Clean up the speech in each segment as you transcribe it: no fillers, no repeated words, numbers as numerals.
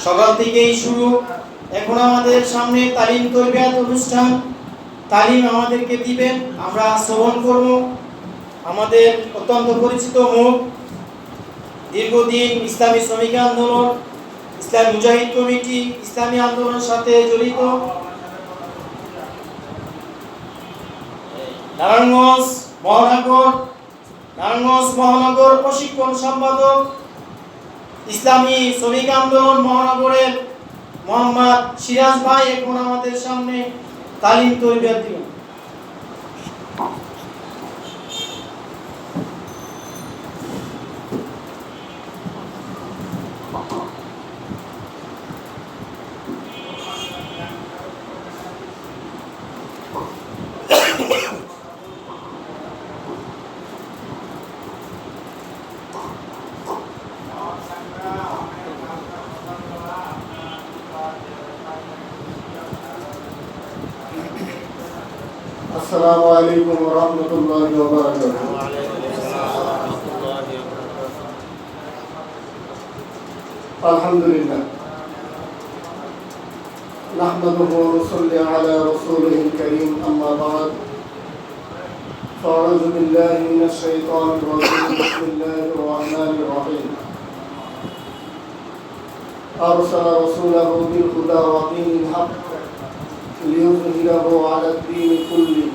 সকাল থেকেই শুরু। এখন আমাদের সামনে তালিম তরবিয়াত অনুষ্ঠান। তালিম আমাদেরকে দিবেন, আমরা শ্রবণ করব। আমাদের অত্যন্ত পরিচিত মুখ, দীর্ঘদিন ইসলামী শ্রমিক আন্দোলন, ইসলামী মুজাহিদ কমিটি, ইসলামী আন্দোলনের সাথে জড়িত, নারায়ণগঞ্জ মহানগর প্রশিক্ষণ সম্পাদক, ইসলামী শ্রমিক আন্দোলন মহানগরের মোহাম্মদ সিরাজ ভাই এখন আমাদের সামনে তালিম তরবিয়াত দিবেন। আসসালামু আলাইকুম ওয়া রাহমাতুল্লাহি ওয়া বারাকাতুহু। আলহামদুলিল্লাহ নাহমাদুহু ওয়া নুসাল্লি আলা রাসূলিহিল কারীম, আম্মা বা'দ। ফাআউযু বিল্লাহি মিনাশ শাইতানির রাজীম। বিসমিল্লাহির রাহমানির রাহিম। আরসালা রাসূলাহু বিল হুদা ওয়া দীনিল হক লিইয়ুযহিরাহু আলা দ্দীনি কুল্লি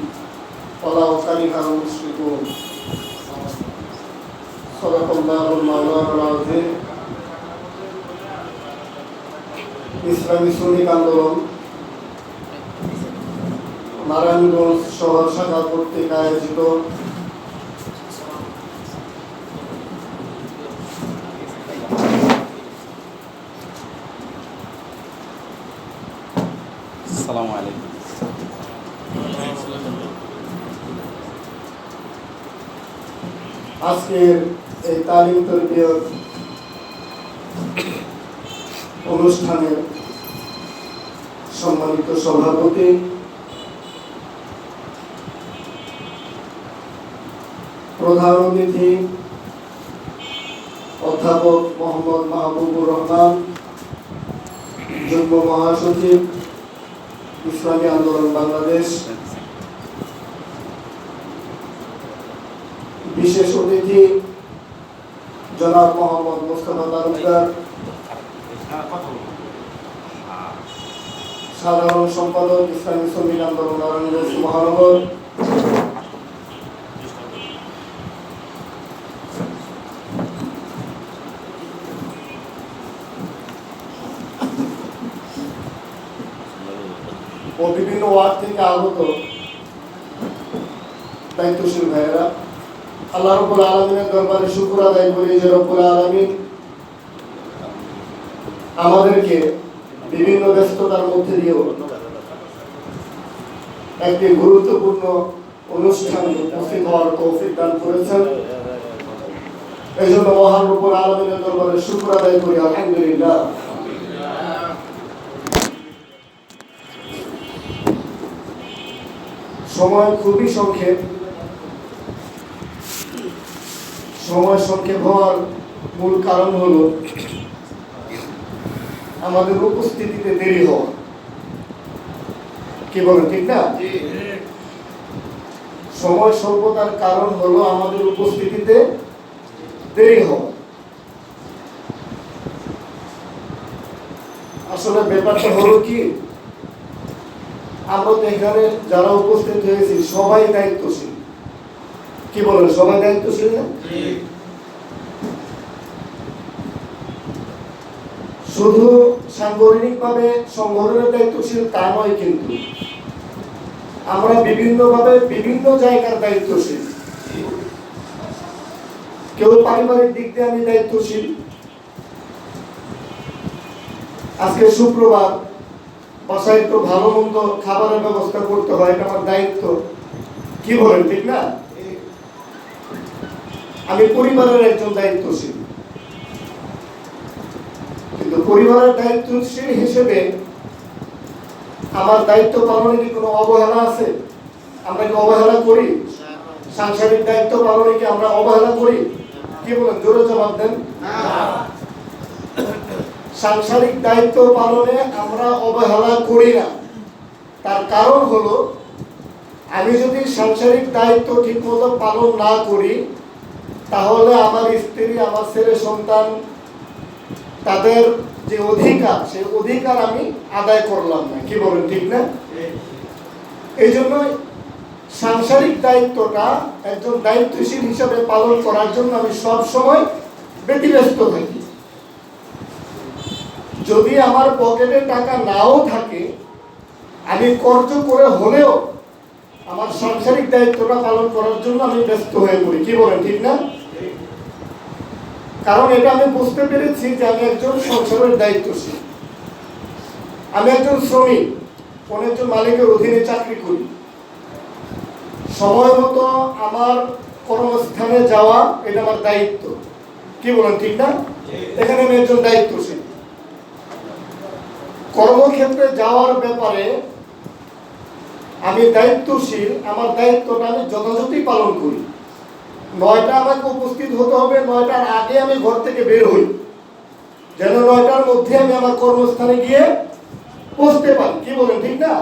ওয়ালাউ কারিহাল মুশরিকুন। সাদাকাল্লাহুল মাওলানাল আযীম। ইসলামী শ্রমিক আন্দোলন নারায়ণগঞ্জ শহর শাখা কর্তৃক আয়োজিত আসসালামু আলাইকুম। আজকের এই তালিম তরবিয়ত অনুষ্ঠানের সম্মানিত সভাপতি, প্রধান অতিথি অধ্যাপক মোহাম্মদ মাহবুবুর রহমান, যুগ্ম মহাসচিব ইসলামী আন্দোলন বাংলাদেশ, বিশেষ অতিথি জনাব মোহাম্মদ মোস্তফা তালুকদার, সাধারণ সম্পাদক ইসলামী শ্রমিক আন্দোলন নারায়ণগঞ্জ মহানগর, ও বিভিন্ন ওয়ার্ড থেকে আগত দায়িত্বশীল ভাইয়েরা, আল্লাহ রাব্বুল আলামিনের দরবারে শুকর আদায় করি যে রব্বুল আলামিন আমাদেরকে বিভিন্ন ব্যস্ততার মধ্যে দিয়েও একটি গুরুত্বপূর্ণ অনুষ্ঠানে উপস্থিত হওয়ার তৌফিক দান করেছেন। এই জন্য মহান রব্বুল আলামিনের দরবারে শুকর আদায় করি, আলহামদুলিল্লাহ। সময় খুবই সংক্ষেপ। সময় সংক্ষেপ হওয়ার মূল কারণ হলো আমাদের উপস্থিতিতে দেরি হওয়া। কি বলেন, ঠিক না? সময় স্বল্পতার কারণ হলো আমাদের উপস্থিতিতে দেরি হওয়া। আসলে ব্যাপারটা হলো কি, আমরা তো এখানে যারা উপস্থিত হয়েছি সবাই দায়িত্বশীল। কি বলেন, সবাই দায়িত্বশীল না? শুধু সাংগঠনিকভাবে সংগঠনের দায়িত্বশীল তা নয়, কিন্তু আমরা বিভিন্নভাবে বিভিন্ন জায়গার দায়িত্বশীল। কেউ পারিবারিক দিক দিয়ে আমি দায়িত্বশীল। আজকে শুক্রবার, বাসায় একটু ভালো মন্দ খাবারের ব্যবস্থা করতে হয়, এটা আমার দায়িত্ব। কি বলেন, ঠিক না? আমি পরিবারের একজন দায়িত্বশীল, কিন্তু পরিবারের দায়িত্বশীল হিসেবে আমার দায়িত্ব পালনে কি কোনো অবহেলা আছে? আমরা কি অবহেলা করি? সাংসারিক দায়িত্ব পালনে কি আমরা অবহেলা করি? কি বলেন, জোরে জবাব দেন। সাংসারিক দায়িত্ব পালনে আমরা অবহেলা করি না। তার কারণ হলো, আমি যদি সাংসারিক দায়িত্ব ঠিকমতো পালন না করি, তাহলে আমার স্ত্রী, আমার ছেলে সন্তান, তাদের যে অধিকার, সেই অধিকার আমি আদায় করলাম না। কি বলেন, ঠিক না? এই জন্য সাংসারিক দায়িত্বটা একজন দায়িত্বশীল হিসাবে পালন করার জন্য আমি সব সময় ব্যতিব্যস্ত থাকি। যদি আমার পকেটে টাকা নাও থাকে, আমি কর্জ করে হলেও আমার সাংসারিক দায়িত্বটা পালন করার জন্য আমি ব্যস্ত হয়ে পড়ি। কি বলেন, ঠিক না? কারণ এটা আমি বুঝতে পেরেছি যে আমি একজন সংসারের দায়িত্বশীল, আমি একজন শ্রমিক, কোন একজন মালিকের অধীনে চাকরি করি। সময় মতো আমার কর্মস্থানে যাওয়া এটা আমার দায়িত্ব। কি বলেন, ঠিক না? এখানে আমি একজন দায়িত্বশীল। কর্মক্ষেত্রে যাওয়ার ব্যাপারে আমি দায়িত্বশীল, আমার দায়িত্বটা আমি যথাযথই পালন করি। 9টা আমাকে উপস্থিত হতে হবে, 9টার আগে আমি ঘর থেকে বের হই, যেন 9টার মধ্যে আমি আমার কর্মস্থানে গিয়ে পৌঁছতে পারি। কি বলেন, ঠিক না?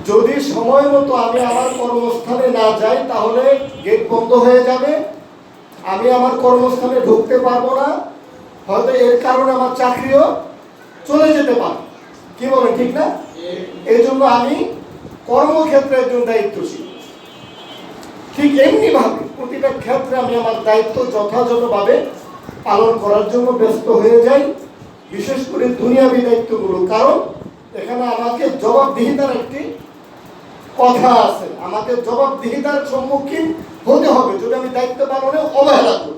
যদি সময় মতো আমি আমার কর্মস্থানে না যাই, তাহলে গেট বন্ধ হয়ে যাবে, আমি আমার কর্মস্থানে ঢুকতে পারবো না, হয়তো এর কারণে আমার চাকরিও চলে যেতে পারে। কি বলেন, ঠিক না? এই জন্য আমি কর্মক্ষেত্রে একজন দায়িত্বশীল। ঠিক এমনি ভাবে প্রতিটা ক্ষেত্রে আমি আমার দায়িত্ব যথাযথভাবে পালন করার জন্য ব্যস্ত হয়ে যাই, বিশেষ করে দুনিয়াবী দায়িত্বগুলো। কারণ এখানে আমাকে জবাবদিহিতার একটি কথা আছে, আমাকে জবাবদিহিতার সম্মুখীন হতে হবে যদি আমি দায়িত্ব পালনে অবহেলা করি।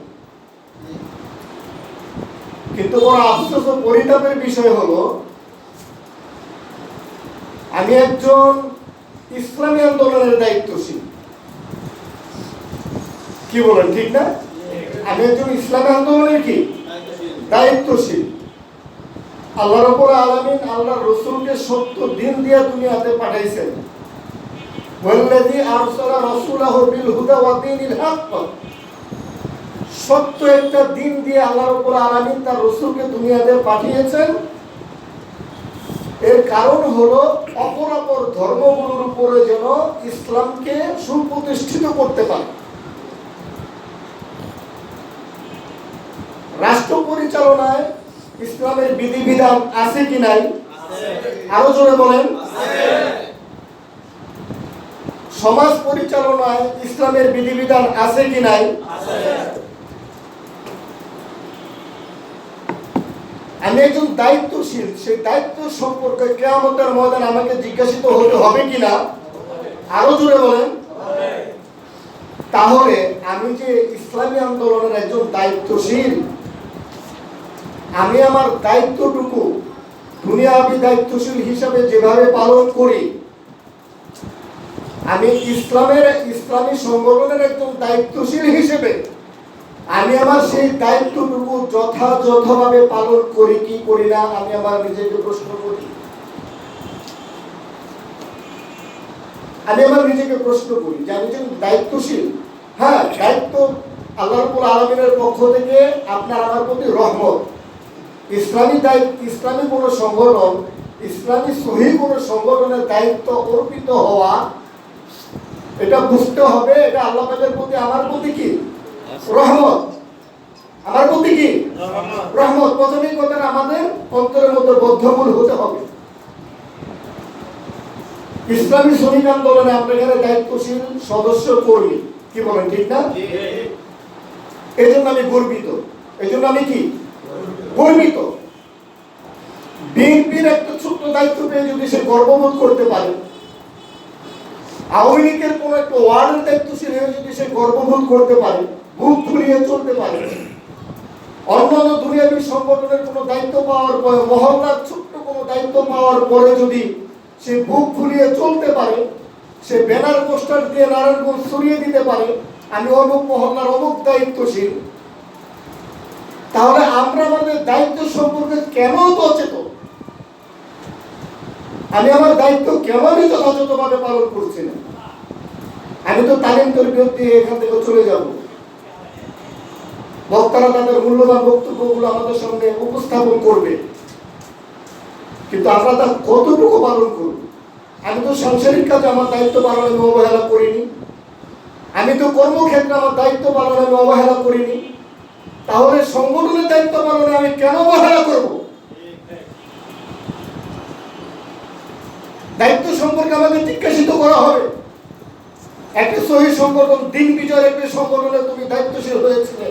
কিন্তু বড় আফসোস ও পরিতাপের বিষয় হলো, আমি একজন ইসলামী আন্দোলনের দায়িত্বশীল। কি বলেন, ঠিক না? আমি একজন ইসলামী আন্দোলনের কি দায়িত্বশীল। আল্লাহ রাব্বুল আলামিন আল্লাহর রাসূলকে 70 দিন দিয়ে দুনিয়াতে পাঠাইছেন। ওয়াল্লাযী আরসালা রাসূলাহু বিল হুদা ওয়া দীনিল হক, সত্য একটা দিন দিয়ে আল্লাহ রাব্বুল আলামিন তার রাসূলকে দুনিয়াতে পাঠিয়েছেন। এর কারণ হলো অপরাপর ধর্মগুলোর উপরে যেন ইসলামকে সুপ্রতিষ্ঠিত করতে পারে। রাষ্ট্র পরিচালনায় ইসলামের বিধিবিধান আছে কি নাই? আরো জোরে বলেন। সমাজ পরিচালনায় ইসলামের বিধিবিধান আছে কি নাই? আমি একজন দায়িত্বশীল, সেই দায়িত্ব সম্পর্কে কিয়ামতের ময়দানে আমাকে জিজ্ঞাসিত হতে হবে কিনা? আরো জোরে বলেন। তাহলে আমি যে ইসলামী আন্দোলনের একজন দায়িত্বশীল, আমি আমার দায়িত্বটুকু দুনিয়াবী দায়িত্বশীল হিসাবে যেভাবে পালন করি, আমি ইসলামী সংগঠনের একজন দায়িত্বশীল হিসেবে আমি আমার সেই দায়িত্বটুকু যথাযথভাবে পালন করি কি করি না, আমি আমার নিজেকে প্রশ্ন করি। আমি আমার নিজেকে প্রশ্ন করি যে আমি যখন দায়িত্বশীল, হ্যাঁ, দায়িত্ব আল্লাহ রাব্বুল আলামিনের পক্ষ থেকে আপনার আমার প্রতি রহমত। ইসলামী কোনো সংগঠন, ইসলামী সহিহ কোনো সংগঠনের দায়িত্ব অর্পিত হওয়া, এটা বুঝতে হবে এটা আল্লাহ পাকের প্রতি আমার প্রতি কি রহমত। আমার প্রতি কি রহমত। প্রথমেই কথা, আমাদের অন্তরের মধ্যে বদ্ধমূল হতে হবে। ইসলামী শ্রমিক আন্দোলনে আমরা এখানে দায়িত্বশীল সদস্য কর্মী। কি বলেন, ঠিক না? এই জন্য আমি গর্বিত। এই জন্য আমি কি গর্বিত। বিএনপির একটা ছোট্ট দায়িত্ব পেয়ে যদি সে গর্ববোধ করতে পারে, আওয়ামী লীগের কোন একটা ওয়ার্ডের দায়িত্বশীল হয়ে যদি সে গর্ববোধ করতে পারে, বুক ফুলিয়ে চলতে পারে, অন্যান্য দুনিয়াবী সংগঠনের কোনো দায়িত্ব পাওয়ার পরে, মহল্লার ছোট্ট কোনো দায়িত্ব পাওয়ার পরে যদি সে বুক ফুলিয়ে চলতে পারে, সে ব্যানার পোস্টার দিয়ে নারায়ণগঞ্জ ছড়িয়ে দিতে পারে আমি অমুক মহল্লার অমুক দায়িত্বশীল, তাহলে আমরা আমাদের দায়িত্ব সম্পর্কে কেন অচেতন? আমি আমার দায়িত্ব কেন আমি যথাযথভাবে পালন করছি না? আমি তো তালিম তরবিয়ত দিয়ে এখান থেকে চলে যাব। বক্তারা তাদের মূল্যবান বক্তব্যগুলো আমাদের সামনে উপস্থাপন করবে, কিন্তু আমরা তা কতটুকু পালন করব? আমি তো সাংসারিক কাজে আমার দায়িত্ব পালনে আমি অবহেলা করিনি, আমি তো কর্মক্ষেত্রে আমার দায়িত্ব পালনে আমি অবহেলা করিনি, তাহলে সংগঠনের দায়িত্ব পালনে আমি কেন অবহেলা করব? দায়িত্ব সম্পর্কে আমাকে জিজ্ঞাসিত করা হবে। একটা সহি সংগঠন, দিন বিজয়ের একটি সংগঠনে তুমি দায়িত্বশীল হয়েছিলে,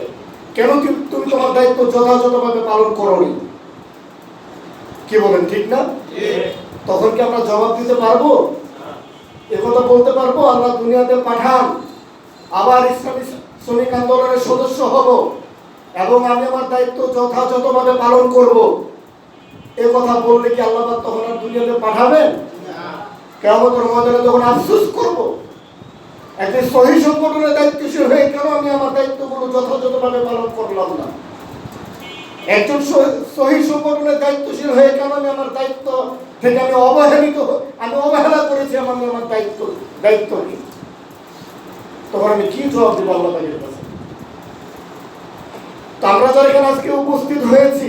কেন তুমি তোমার দায়িত্ব যথাযথভাবে পালন করোনি? কি বলেন, ঠিক না? তখন কি আমরা জবাব দিতে পারবো? একথা বলতে পারবো আল্লাহ দুনিয়াতে পাঠান, আবার ইসলামী শ্রমিক আন্দোলনের সদস্য হব এবং আমি আমার দায়িত্ব যথাযথভাবে পালন করব, এ কথা বললে কি আল্লাহ পাক তখন আর দুনিয়াতে পাঠাবেন? কিয়ামতের ময়দানে যখন আফসোস করব, একটি সহি সংগঠনের দায়িত্বশীল হয়ে কেন আমি আমার দায়িত্বগুলো যথাযথভাবে পালন করলাম না? একজন সহি সংগঠনের দায়িত্বশীল হয়ে কেন আমি আমার দায়িত্ব থেকে আমি অবহেলা করেছি আমার দায়িত্ব কি? তখন আমি কি জবাব দেবো আল্লাহ পাকের কাছে? তো আমরা যারা এখানে আজকে উপস্থিত হয়েছি,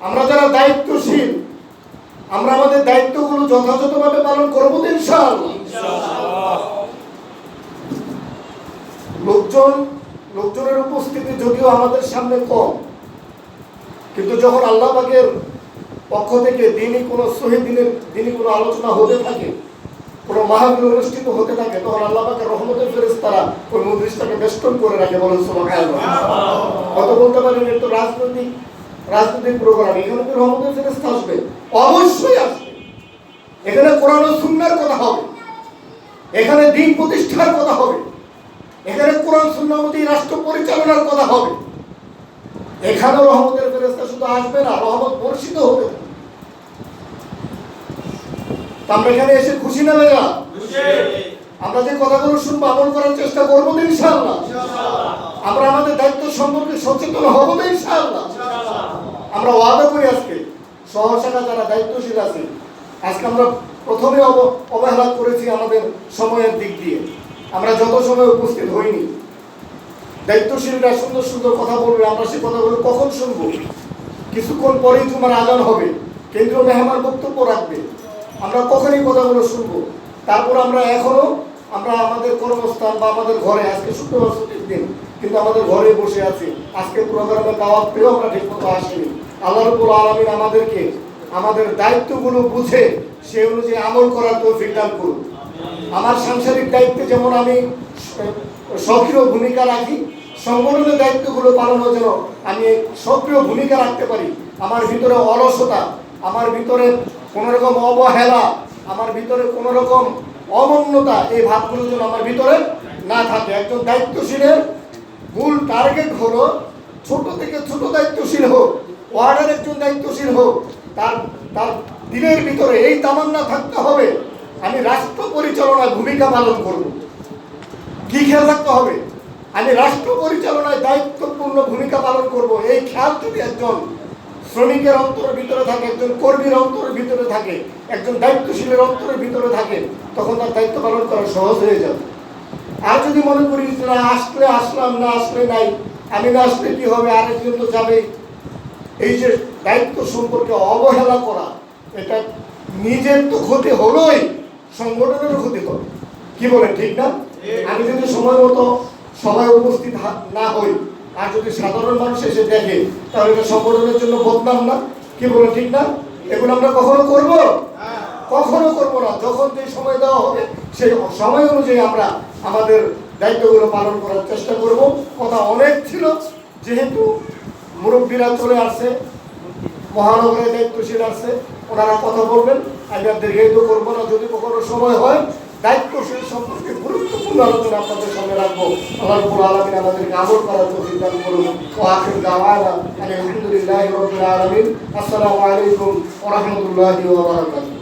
আমরা যারা দায়িত্বশীল, আমরা আমাদের দায়িত্বগুলো যথাযথভাবে পালন করবো তো ইনশাআল্লাহ। লোকজনের উপস্থিতি যদিও আমাদের সামনে কম, কিন্তু যখন আল্লাহ পাকের পক্ষ থেকে দিনই কোনো কোনো আলোচনা হতে থাকে, কোনো মাহফিল অনুষ্ঠিত হতে থাকে, তখন আল্লাহ পাকের রহমতের ফেরেশতারা ওই মজলিসটাকে বেষ্টন করে রাখে। বলেন সুবহানাল্লাহ। কত বলতে পারেন একটু রাজনৈতিক প্রোগ্রাম, এখানে কি রহমতের ফেরেশতা আসবে? অবশ্যই আসবে। এখানে কোরআন ও সুন্নাহর কথা হবে, এখানে দ্বীন প্রতিষ্ঠার কথা হবে, এখানে কোরআন সুন্নাহ অনুযায়ী রাষ্ট্র পরিচালনার কথা হবে। এখানে রহমতের ফেরেশতা শুধু আসবে না, রহমত বর্ষিত হবে। আমরা এখানে এসে খুশি না ভাইয়া? আমরা যে কথাগুলো শুনবো আমল করার চেষ্টা করবো তো ইনশাআল্লাহ। আমরা আমাদের দায়িত্ব সম্পর্কে সচেতন হবো তো ইনশাআল্লাহ। আমরা ওয়াদা করি আজকে সহশাখা যারা দায়িত্বশীল আছে, আজকে আমরা প্রথমে অবহেলা করেছি আমাদের সময়ের দিক দিয়ে, আমরা যত সময় উপস্থিত হইনি। দায়িত্বশীলরা সুন্দর সুন্দর কথা বলবে, আমরা সেই কথাগুলো কখন শুনবো? কিছুক্ষণ পরেই জুমার আজান হবে, কেন্দ্রীয় মেহমান বক্তব্য রাখবে, আমরা কখনই কথাগুলো শুনবো? তারপর আমরা আমাদের কর্মস্থান বা আমাদের ঘরে, আজকে শুক্রবার ছুটির দিন, কিন্তু আমাদের ঘরে বসে আছি, আজকে প্রোগ্রামে দাওয়াত পেয়েও আমরা ঠিক মতো আসিনি। আল্লাহ রাব্বুল আলামিন আমাদেরকে আমাদের দায়িত্বগুলো বুঝে সে অনুযায়ী আমল করার তৌফিক দান করুন। আমার সাংসারিক দায়িত্বে যেমন আমি সক্রিয় ভূমিকা রাখি, সংগঠনের দায়িত্বগুলো পালনের জন্য আমি সক্রিয় ভূমিকা রাখতে পারি। আমার ভিতরে অলসতা, আমার ভিতরে কোনো রকম অবহেলা, আমার ভিতরে কোনো রকম অমন্যতা, এই ভাবগুলো যেন আমার ভিতরে না থাকে। একজন দায়িত্বশীলের মূল টার্গেট হলো ছোট থেকে ছোট দায়িত্বশীল হোক, ওয়ার্ডের একজন দায়িত্বশীল হোক, তার দিনের ভিতরে এই তামান্না থাকতে হবে আমি রাষ্ট্র পরিচালনায় ভূমিকা পালন করব। কি খেয়াল রাখতে হবে? আমি রাষ্ট্র পরিচালনায় দায়িত্বপূর্ণ ভূমিকা পালন করব। এই খেয়াল যদি একজন শ্রমিকের অন্তরের ভিতরে থাকে, একজন কর্মীর অন্তরের ভিতরে থাকে, একজন দায়িত্বশীলের অন্তরের ভিতরে থাকে, তখন তার দায়িত্ব পালন করা সহজ হয়ে যাবে। আর যদি মনে করি না আসলে আসলাম, না আসলে নাই, আমি না আসলে কি হবে, আরেকজন তো যাবে, এই যে দায়িত্ব সম্পর্কে অবহেলা করা, এটা নিজের তো ক্ষতি হলোই, সংগঠনেরও ক্ষতি হবে। কি বলেন, ঠিক না? আমি যদি সময় মতো সবাই উপস্থিত না হই, আর যদি সাধারণ মানুষ এসে দেখে, তাহলে এটা সংগঠনের জন্য বদনাম না? কি বলেন, ঠিক না? এগুলো আমরা কখনো করব? কখনো করবো না। যখন যে সময় দেওয়া হবে সেই সময় অনুযায়ী আমরা আমাদের দায়িত্বগুলো পালন করার চেষ্টা করব। কথা অনেক ছিল, যেহেতু মুরব্বীরা চলে আসছে, মহানগরের দায়িত্বশীল আছে, ওনারা কথা বলবেন, আমি আর দীর্ঘায়িত করবো না। যদি কখনো সময় হয় দায়িত্বশীল সম্পর্কে গুরুত্বপূর্ণ আলোচনা আপনাদের সামনে রাখবো। আল্লাহ রাব্বুল আলামিন আমাদেরকে আমল করার তৌফিক দান করুন। ওয়া আখিরু দাওয়ানা আলহামদুলিল্লাহি রাব্বিল আলামিন। আসসালামু আলাইকুম ওয়া রাহমাতুল্লাহি ওয়া বারাকাতুহু।